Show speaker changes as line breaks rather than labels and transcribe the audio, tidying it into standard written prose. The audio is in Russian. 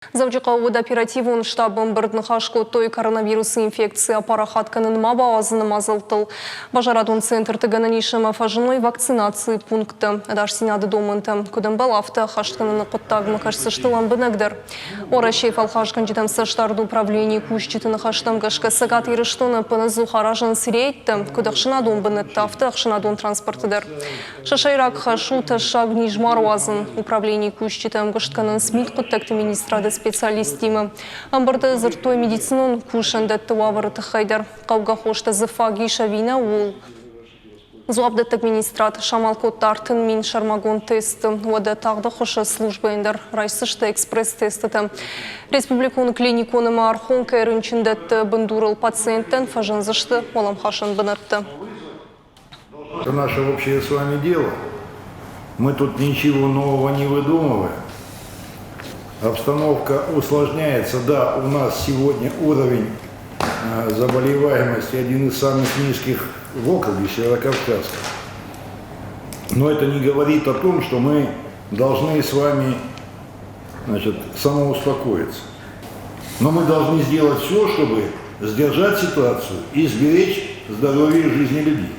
Завдяки оперативун штабын бірдінхашку той коронавирус инфекция парахатканын мабауазыны мазылтыл. Бажарадун центр тыгананишема фажиной вакцинации пункты. Даш синады домынты. Кудын балафты хаштанын құттагмы кашсыштылан бінагдыр. Орашев алхашкан житам саштарды управление кушчитыны хаштам гашка сагат ирыштуны пынызу харажын сирейтті. Кудақшынадун бінетті авты ақшынадун транспортыдыр. Шашайрак хашу ташаг нижмаруазын. Управление кушчитам гаштканын смит құттакты министрады специалистимы. Амбарды зыртой медицинын кушандетті вавырыты хайдар. Қауға хошты зыфаги шавина ол. Зуабдеттік министрат Шамал Коттартын мин шармагон тесті. Ода тағды хошы службайындар райсышты экспресс-тесті. Республикон клиниконы мархон кәрінчіндетті бындурыл пациенттен фажынзышты олам хашын бынытты.
Это наше общее с вами дело. Мы тут ничего нового не выдумываем. Обстановка усложняется. Да, у нас сегодня уровень заболеваемости один из самых низких в округе Северокавказском. Но это не говорит о том, что мы должны с вами, самоуспокоиться. Но мы должны сделать все, чтобы сдержать ситуацию и сберечь здоровье и жизни людей.